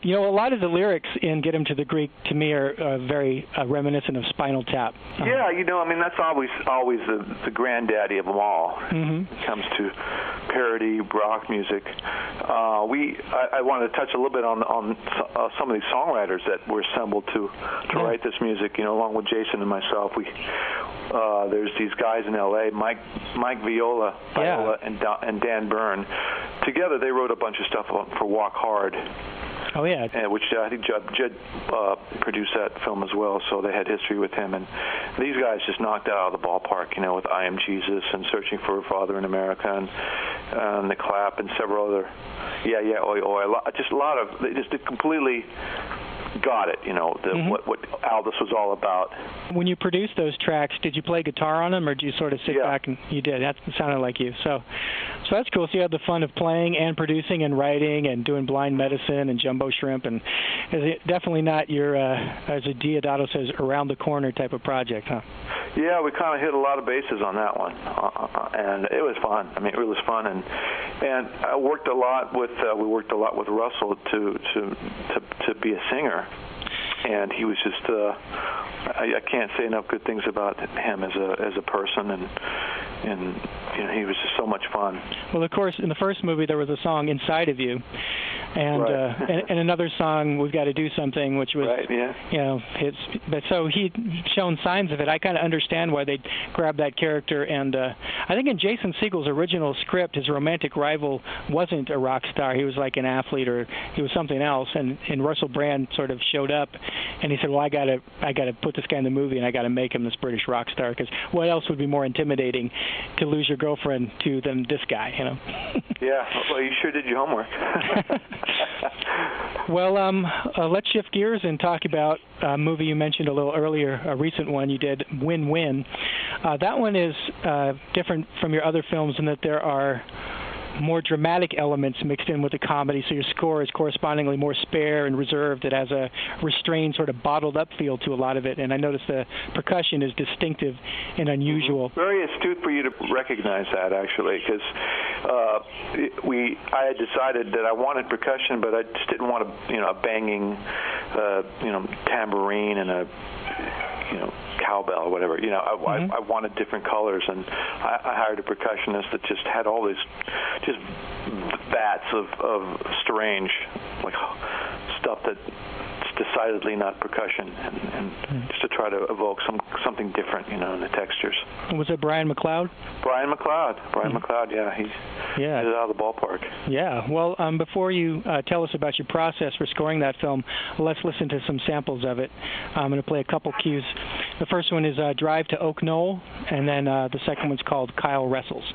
You know, a lot of the lyrics in Get Him to the Greek, to me, are very reminiscent of Spinal Tap. Yeah, you know, I mean, that's always the granddaddy of them all. When it comes to parody rock music. I wanted to touch a little bit on some of these songwriters that were assembled to write this music. You know, along with Jason and myself, there's these guys in L.A., Mike Viola and Dan Byrne. Together, they wrote a bunch of stuff for Walk Hard. Oh, yeah. Which I think Judd produced that film as well, so they had history with him. And these guys just knocked it out of the ballpark, you know, with I Am Jesus and Searching for a Father in America and The Clap and several other, Oi, Oi. Just a lot of, they just completely got it, you know, what Aldous was all about. When you produced those tracks, did you play guitar on them, or did you sort of sit back and you did? That sounded like you. So that's cool. So you had the fun of playing and producing and writing and doing Blind Medicine and Jumbo Shrimp, and definitely not your, as a Diodato says, around the corner type of project, huh? Yeah, we kind of hit a lot of bases on that one, and it was fun. I mean, it was fun, and I worked a lot with Russell to be a singer, and he was just I can't say enough good things about him as a person, and you know, he was just so much fun. Well, of course, in the first movie there was a song Inside of You. And, and another song, We've Got to Do Something, which was, you know, but so he'd shown signs of it. I kind of understand why they grabbed that character. And I think in Jason Segel's original script, his romantic rival wasn't a rock star. He was like an athlete, or he was something else. And Russell Brand sort of showed up, and he said, well, I got to put this guy in the movie, and I got to make him this British rock star, because what else would be more intimidating to lose your girlfriend to than this guy, you know? Yeah, well, you sure did your homework. Well, let's shift gears and talk about a movie you mentioned a little earlier, a recent one you did, Win-Win. That one is different from your other films in that there are more dramatic elements mixed in with the comedy, so your score is correspondingly more spare and reserved. It has a restrained, sort of bottled-up feel to a lot of it, and I noticed the percussion is distinctive and unusual. Very astute for you to recognize that, actually, because I had decided that I wanted percussion, but I just didn't want a banging, tambourine and a cowbell or whatever. I wanted different colors, and I hired a percussionist that just had all these just vats of strange, like, stuff that's decidedly not percussion, and just to try to evoke something different, in the textures. Was it Brian McLeod? Brian McLeod, yeah, he's out of the ballpark. Yeah. Well, before you tell us about your process for scoring that film, let's listen to some samples of it. I'm going to play a couple cues. The first one is Drive to Oak Knoll, and then the second one's called Kyle Wrestles.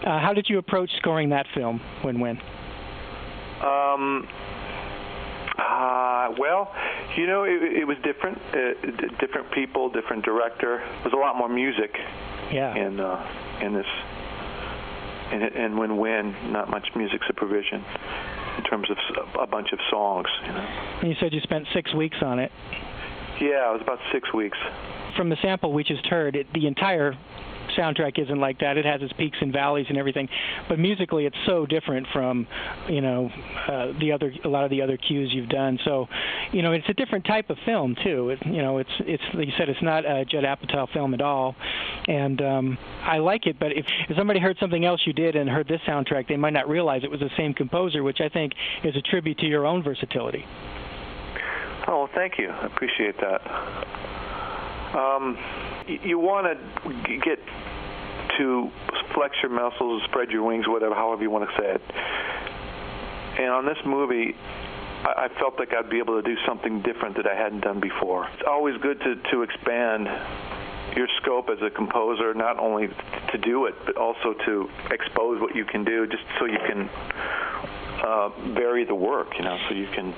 How did you approach scoring that film, When? Well, it was different. Different people, different director. There's a lot more music. Yeah. In this. And When, not much music supervision in terms of a bunch of songs. And you said you spent 6 weeks on it. Yeah, it was about 6 weeks. From the sample we just heard, the entire soundtrack isn't like that. It has its peaks and valleys and everything, but musically it's so different from a lot of the other cues you've done. So it's a different type of film too. It's like you said, it's not a Judd Apatow film at all, and I like it. But if somebody heard something else you did and heard this soundtrack, they might not realize it was the same composer, which I think is a tribute to your own versatility. Oh, thank you. I appreciate that. You want to get to flex your muscles, spread your wings, whatever, however you want to say it. And on this movie, I felt like I'd be able to do something different that I hadn't done before. It's always good to expand your scope as a composer, not only to do it, but also to expose what you can do, just so you can vary the work, so you can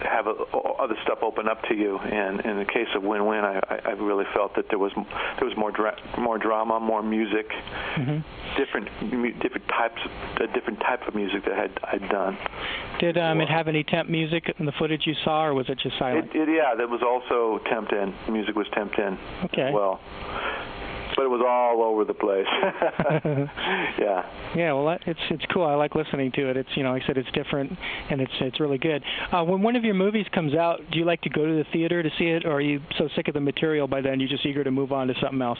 have other stuff open up to you. And in the case of When, I really felt that there was more drama, more music, different type of music that I'd done. Did it have any temp music in the footage you saw, or was it just silent? Yeah, that was also temped in. The music was temped in as well. But it was all over the place. Yeah. Yeah, well, it's cool. I like listening to it. It's like I said, it's different, and it's really good. When one of your movies comes out, do you like to go to the theater to see it, or are you so sick of the material by then you're just eager to move on to something else?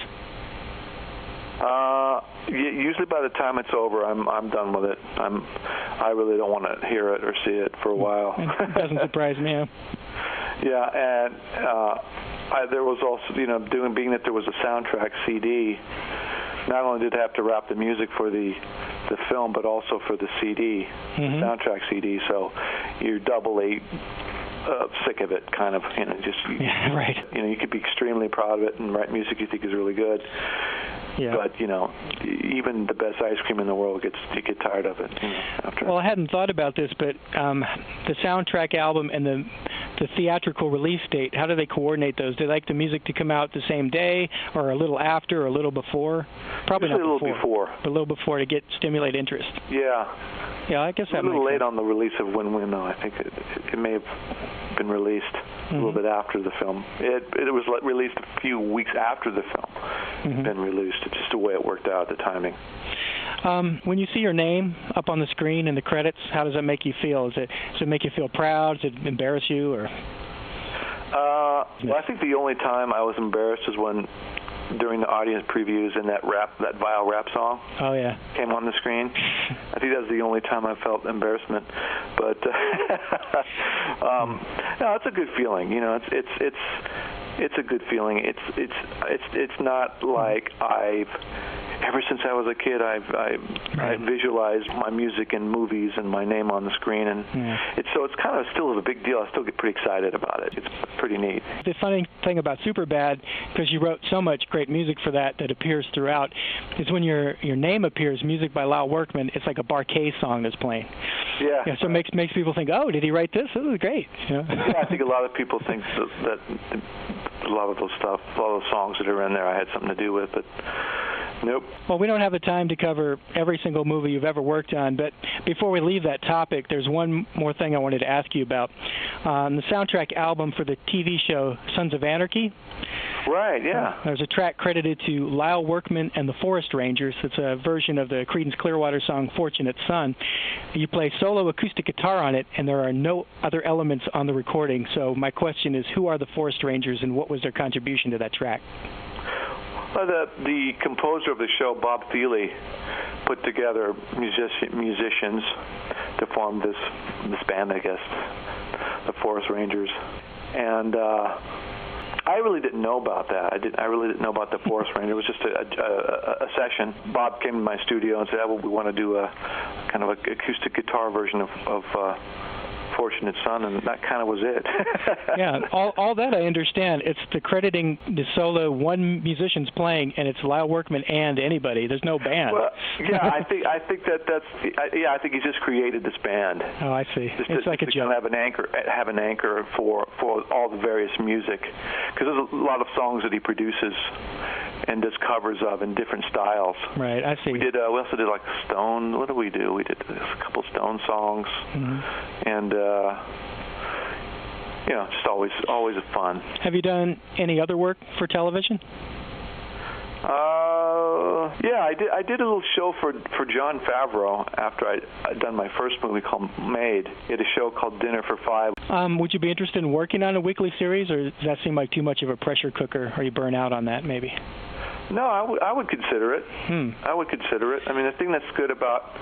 Usually by the time it's over, I'm done with it. I really don't want to hear it or see it for a while. It doesn't surprise me. Yeah, and there was also, being that there was a soundtrack CD, not only did I have to wrap the music for the film, but also for the CD, the soundtrack CD, so you're doubly sick of it, kind of, right. You could be extremely proud of it and write music you think is really good. Yeah. But, even the best ice cream in the world you get tired of it after. Well, I hadn't thought about this, but the soundtrack album and the theatrical release date, how do they coordinate those? Do they like the music to come out the same day, or a little after, or a little before? Probably usually not a little before. But a little before to stimulate interest. Yeah. Yeah, I guess that makes sense. A little late on the release of When, though. I think it may have been released a little bit after the film. It was released a few weeks after the film had been released. It's just the way it worked out, the timing. When you see your name up on the screen in the credits, how does that make you feel? Does it make you feel proud? Does it embarrass you? Or? Well, I think the only time I was embarrassed is when, during the audience previews, and that Vile rap song came on the screen. I think that was the only time I felt embarrassment. But no, it's a good feeling. It's a good feeling. It's not like ever since I was a kid, I visualized my music in movies and my name on the screen, and it's kind of still a big deal. I still get pretty excited about it. It's pretty neat. The funny thing about Superbad, because you wrote so much great music for that appears throughout, is when your name appears, music by Lyle Workman, it's like a Bar-Kays song that's playing. Yeah. So it makes people think, oh, did he write this? This is great. Yeah, I think a lot of people think that a lot of those songs that are in there I had something to do with, but nope. Well, we don't have the time to cover every single movie you've ever worked on, but before we leave that topic, there's one more thing I wanted to ask you about. The soundtrack album for the TV show Sons of Anarchy. Right, yeah. There's a track credited to Lyle Workman and the Forest Rangers. It's a version of the Creedence Clearwater song Fortunate Son. You play solo acoustic guitar on it, and there are no other elements on the recording. So my question is, who are the Forest Rangers, and what was their contribution to that track? Well, the composer of the show, Bob Thiele, put together musicians to form this band, I guess, the Forest Rangers. And I really didn't know about that. I really didn't know about the Forest Ranger. It was just a session. Bob came to my studio and said, well, we want to do a kind of acoustic guitar version of unfortunate son, and that kind of was it. Yeah, all that I understand. It's the crediting the solo one musician's playing, and it's Lyle Workman and anybody. There's no band. Well, yeah, I think I think he's just created this band. Oh, I see. It's like a joke. Kind of have an anchor for all the various music, because there's a lot of songs that he produces and does covers of in different styles. Right, I see. We also did like Stone. What did we do? We did a couple Stone songs, and just always a fun. Have you done any other work for television? Yeah, I did a little show for Jon Favreau after I'd done my first movie called Made. He had a show called Dinner for Five. Would you be interested in working on a weekly series, or does that seem like too much of a pressure cooker? Or you burn out on that, maybe? No, I would consider it. I would consider it. I mean, the thing that's good about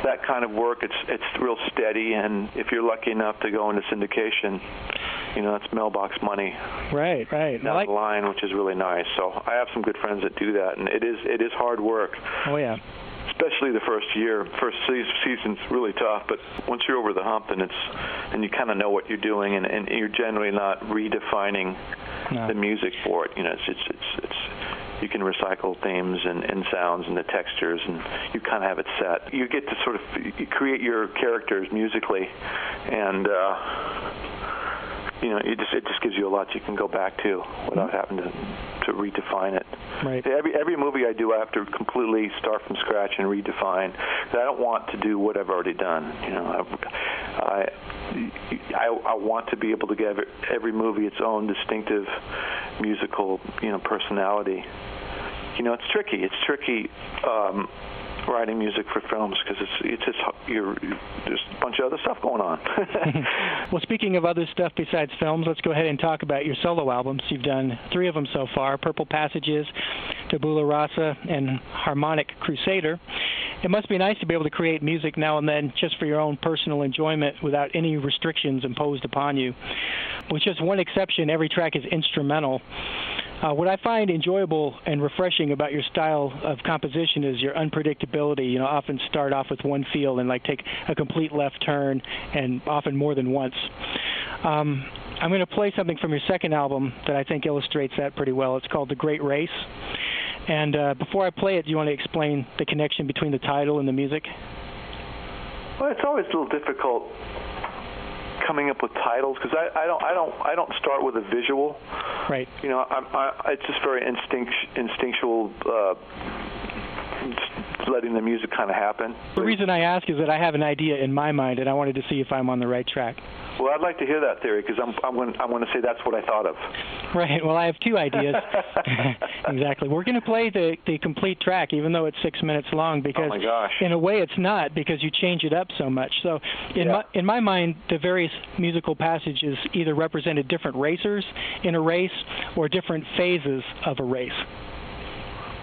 that kind of work, it's real steady, and if you're lucky enough to go into syndication, it's mailbox money. Right. Down the line, which is really nice. So I have some good friends that do that, and it is hard work. Oh yeah. Especially the first season's really tough, but once you're over the hump, then you kind of know what you're doing, and you're generally not redefining the music for it. It's you can recycle themes and sounds and the textures, and you kind of have it set. You get to sort of create your characters musically, and it just gives you a lot you can go back to without having to redefine it. Right. Every movie I do, I have to completely start from scratch and redefine. I don't want to do what I've already done. I want to be able to give every movie its own distinctive musical, personality. It's tricky. It's tricky writing music for films because there's a bunch of other stuff going on. Well, speaking of other stuff besides films, let's go ahead and talk about your solo albums. You've done 3 of them so far: Purple Passages, Tabula Rasa, and Harmonic Crusader. It must be nice to be able to create music now and then just for your own personal enjoyment without any restrictions imposed upon you. With just one exception, every track is instrumental. What I find enjoyable and refreshing about your style of composition is your unpredictability. Often start off with one feel and take a complete left turn, and often more than once. I'm going to play something from your second album that I think illustrates that pretty well. It's called The Great Race. And before I play it, do you want to explain the connection between the title and the music? Well, it's always a little difficult coming up with titles because I don't start with a visual. Right. It's just very instinctual. Just letting the music kind of happen. The reason I ask is that I have an idea in my mind, and I wanted to see if I'm on the right track. Well, I'd like to hear that theory because I'm going to say that's what I thought of. Right. Well, I have 2 ideas. Exactly. We're going to play the complete track, even though it's 6 minutes long, because oh my gosh. In a way it's not, because you change it up so much. So in my mind, the various musical passages either represented different racers in a race or different phases of a race.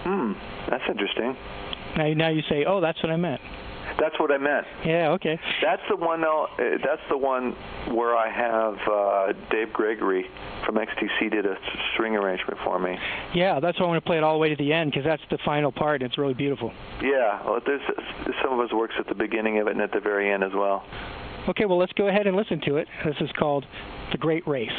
That's interesting. Now you say, oh, that's what I meant. That's what I meant. Yeah, okay. That's the one. That's the one where I have Dave Gregory from XTC did a string arrangement for me. Yeah, that's why I want to play it all the way to the end, because that's the final part. And it's really beautiful. Yeah, well, there's some of his works at the beginning of it and at the very end as well. Okay, well, let's go ahead and listen to it. This is called The Great Race.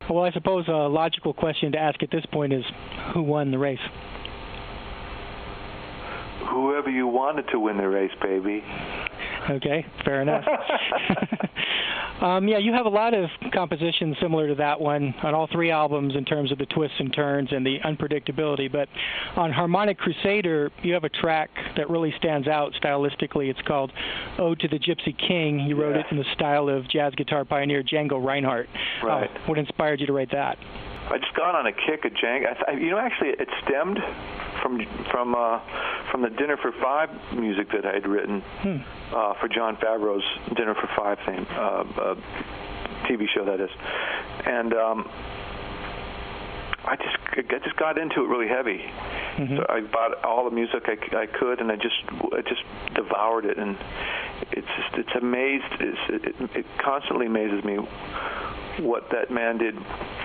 Well, I suppose a logical question to ask at this point is, who won the race? Whoever you wanted to win the race, baby. Okay, fair enough. Yeah, you have a lot of compositions similar to that one on all three albums in terms of the twists and turns and the unpredictability, but on Harmonic Crusader, you have a track that really stands out stylistically. It's called Ode to the Gypsy King. You wrote it in the style of jazz guitar pioneer Django Reinhardt. Right. What inspired you to write that? I just got on a kick at Django. Actually, it stemmed from the Dinner for Five music that I had written for Jon Favreau's Dinner for Five theme, TV show that is, and I just got into it really heavy. Mm-hmm. So I bought all the music I could, and I just devoured it, and it constantly amazes me what that man did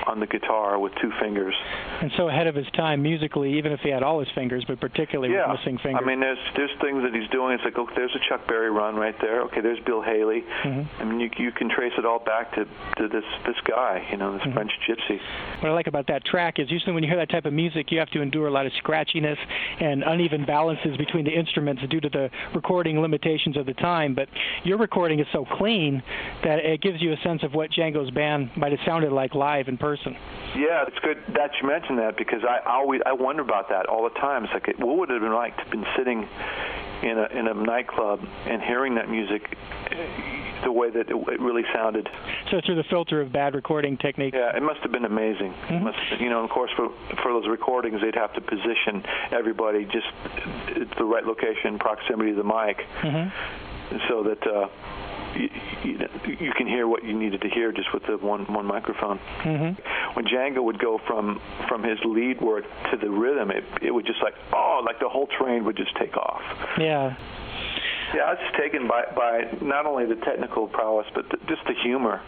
on the guitar with two fingers. And so ahead of his time musically, even if he had all his fingers, but particularly with missing fingers. I mean, there's things that he's doing. It's like, oh, there's a Chuck Berry run right there. Okay, there's Bill Haley. Mm-hmm. I mean, you can trace it all back to this guy, this French gypsy. What I like about that track is usually when you hear that type of music, you have to endure a lot of scratchiness and uneven balances between the instruments due to the recording limitations of the time. But your recording is so clean that it gives you a sense of what Django's band might have sounded like live in person. Yeah, it's good that you mentioned that, because I wonder about that all the time. It's like, what would it have been like to have been sitting in a nightclub and hearing that music the way that it really sounded. So through the filter of bad recording technique. Yeah, it must have been amazing. Mm-hmm. It must have, of course, for those recordings, they'd have to position everybody just at the right location, proximity to the mic, so that you can hear what you needed to hear just with the one microphone. Mm-hmm. When Django would go from his lead work to the rhythm, it would just like the whole train would just take off. Yeah. Yeah, I was just taken by not only the technical prowess, but just the humor,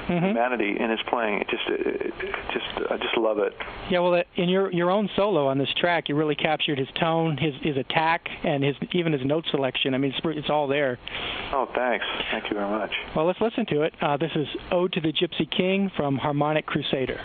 humanity in his playing. I just love it. Yeah, well, in your own solo on this track, you really captured his tone, his attack, and even his note selection. I mean, it's all there. Oh, thanks. Thank you very much. Well, let's listen to it. This is Ode to the Gypsy King from Harmonic Crusader.